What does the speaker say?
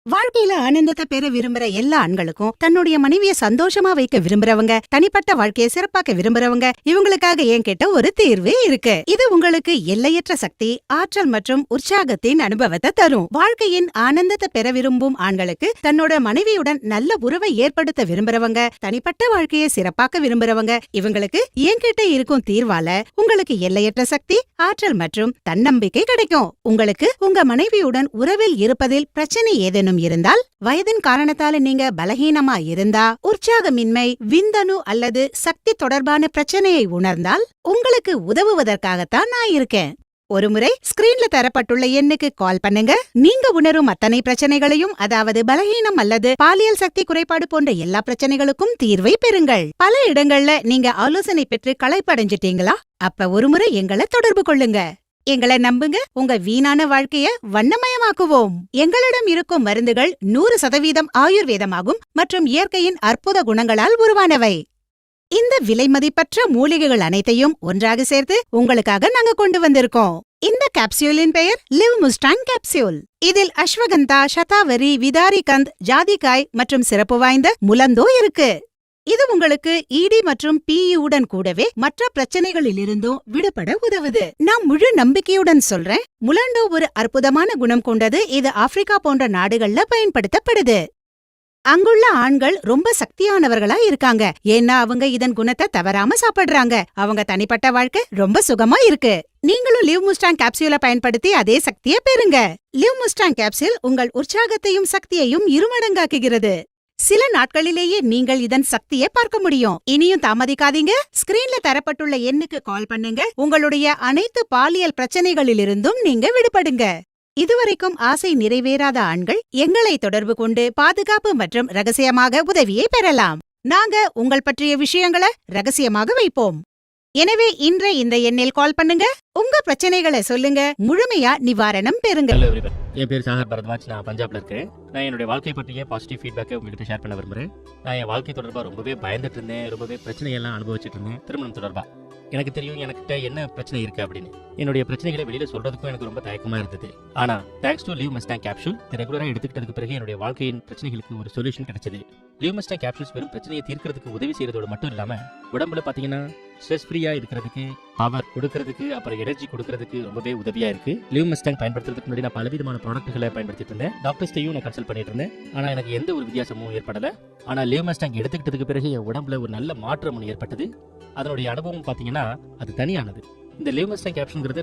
வாழ்க்கையில ஆனந்தத்தை பெற விரும்புற எல்லா ஆண்களுக்கும் தன்னுடைய மனைவிய சந்தோஷமா வைக்க விரும்புறவங்க, தனிப்பட்ட வாழ்க்கையை சிறப்பாக்க விரும்புறவங்க, இவங்களுக்காக ஏன் கேட்ட ஒரு தீர்வு இருக்கு. இது உங்களுக்கு எல்லையற்ற சக்தி, ஆற்றல் மற்றும் உற்சாகத்தின் அனுபவத்தை தரும். வாழ்க்கையின் ஆனந்தத்தை பெற விரும்பும் ஆண்களுக்கு, தன்னோட மனைவியுடன் நல்ல உறவை ஏற்படுத்த விரும்புறவங்க, தனிப்பட்ட வாழ்க்கையை சிறப்பாக்க விரும்புறவங்க, இவங்களுக்கு ஏன் கேட்ட இருக்கும் தீர்வால உங்களுக்கு எல்லையற்ற சக்தி, ஆற்றல் மற்றும் தன்னம்பிக்கை கிடைக்கும். உங்களுக்கு உங்க மனைவியுடன் உறவில் இருப்பதில் பிரச்சனை ஏதேனும் இருந்தால், வயதின் காரணத்தால நீங்க பலகீனமா இருந்தா, உற்சாகமின்மை, விந்தணு அல்லது சக்தி தொடர்பான பிரச்சனையை உணர்ந்தால், உங்களுக்கு உதவுவதற்காகத்தான் நான் இருக்கேன். ஒருமுறை ஸ்கிரீன்ல தரப்பட்டுள்ள எண்ணுக்கு கால் பண்ணுங்க. நீங்க உணரும் அத்தனை பிரச்சனைகளையும், அதாவது பலகீனம் அல்லது பாலியல் சக்தி குறைபாடு போன்ற எல்லா பிரச்சனைகளுக்கும் தீர்வை பெறுங்கள். பல இடங்கள்ல நீங்க ஆலோசனை பெற்று களைப்படைஞ்சிட்டீங்களா? அப்ப ஒருமுறை எங்களை தொடர்பு கொள்ளுங்க. எங்களை நம்புங்க, உங்க வீணான வாழ்க்கைய வண்ணமயமாக்குவோம். எங்களிடம் இருக்கும் மருந்துகள் 100% ஆயுர்வேதமாகும் மற்றும் இயற்கையின் அற்புத குணங்களால் உருவானவை. இந்த விலைமதிப்பற்ற மூலிகைகள் அனைத்தையும் ஒன்றாக சேர்த்து உங்களுக்காக நாங்க கொண்டு வந்திருக்கோம். இந்த கேப்சியூலின் பெயர் லிவ் முஸ்டாங் கேப்சியூல். இதில் அஸ்வகந்தா, சதாவரி, விதாரிகந்த், ஜாதிக்காய் மற்றும் சிறப்பு வாய்ந்த முலந்தோ இருக்கு. இது உங்களுக்கு இடி மற்றும் பிஇ-உடன் கூடவே மற்ற பிரச்சனைகளிலிருந்தும் விடுபட உதவுது. நான் முழு நம்பிக்கையுடன் சொல்றேன், முலண்டோ ஒரு அற்புதமான குணம் கொண்டது. இது ஆப்பிரிக்கா போன்ற நாடுகள்ல பயன்படுத்தப்படுது. அங்குள்ள ஆண்கள் ரொம்ப சக்தியானவர்களா இருக்காங்க, ஏன்னா அவங்க இதன் குணத்தை தவறாம சாப்பிடுறாங்க. அவங்க தனிப்பட்ட வாழ்க்கை ரொம்ப சுகமா இருக்கு. நீங்களும் லிவ் முஸ்டாங் கேப்சியூலை பயன்படுத்தி அதே சக்தியை பெறுங்க. லிவ் முஸ்டாங் கேப்சியூல் உங்கள் உற்சாகத்தையும் சக்தியையும் இருமடங்காக்குகிறது. சில நாட்களிலேயே நீங்கள் இதன் சக்தியை பார்க்க முடியும். இனியும் தாமதிக்காதீங்க. ஸ்கிரீன்ல தரப்பட்டுள்ள எண்ணுக்கு கால் பண்ணுங்க. உங்களுடைய அனைத்து பாலியல் பிரச்சனைகளிலிருந்தும் நீங்க விடுபடுங்க. இதுவரைக்கும் ஆசை நிறைவேறாத ஆண்கள் எங்களை தொடர்பு கொண்டு பாதுகாப்பு மற்றும் ரகசியமாக உதவியை பெறலாம். நாங்க உங்கள் பற்றிய விஷயங்களை ரகசியமாக வைப்போம். எனவே இன்று இந்த எண்ணில் கால் பண்ணுங்க. உங்க பிரச்சனைகளை சொல்லுங்க, முழுமையா நிவாரணம் பெறுங்க. என் பேர் சாகர் பரத்வாஜ். நான் பஞ்சாப்ல இருக்கேன். நான் என்னுடைய வாழ்க்கை பற்றிய பாசிட்டிவ் ஃபீட்பேக்கை உங்கள்கிட்ட ஷேர் பண்ண விரும்புகிறேன். நான் என் வாழ்க்கை தொடர்பாக ரொம்பவே பயந்துட்டு இருந்தேன், ரொம்பவே பிரச்சனையெல்லாம் அனுபவிச்சுட்டு இருந்தேன். திருமணம் தொடர்பாக எனக்கு தெரியும் எனக்கிட்ட என்ன பிரச்சனை இருக்கு அப்படின்னு. என்னுடைய பிரச்சனைகளை வெளியில சொல்றதுக்கும் எனக்கு ரொம்ப தயக்கமா இருந்தது. ஆனா thanks to live Mustang capsule ரெகுலரா எடுத்துக்கிட்டதுக்கு பிறகு என்னுடைய வாழ்க்கையின் பிரச்சனைகளுக்கு ஒரு சொல்யூஷன் கிடைச்சது. லிவ் மஸ்டாங் கேப்சூல்ஸ் வெறும் பிரச்சனையை தீர்க்கிறதுக்கு உதவி செய்யறதோடு மட்டும் இல்லாம, உடம்புல பாத்தீங்கன்னா ஸ்ட்ரெஸ் ஃப்ரீயா இருக்கிறதுக்கு, பவர் கொடுக்கறதுக்கு, அப்புறம் எனர்ஜி கொடுக்கறதுக்கு ரொம்பவே உதவியா இருக்கு. லிவ் மஸ்டாங் பயன்படுத்துறதுக்கு முன்னாடி நான் பலவிதமான ப்ராடக்ட்களை பயன்படுத்திட்டு இருந்தேன். டாக்டர்ஸ்டையும் நான் கன்சல்ட் பண்ணிட்டு இருந்தேன். ஆனா எனக்கு எந்த ஒரு வித்தியாசமும் ஏற்படல. ஆனா லிவ் மஸ்டாங் எடுத்துக்கிட்டதுக்கு பிறகு என் உடம்புல ஒரு நல்ல மாற்றம் ஏற்பட்டது. அதனுடைய அனுபவம் பாத்தீங்கன்னா அது தனியானது. இந்த லிவ் மஸ்டாங் கேப்சூல்ங்கிறது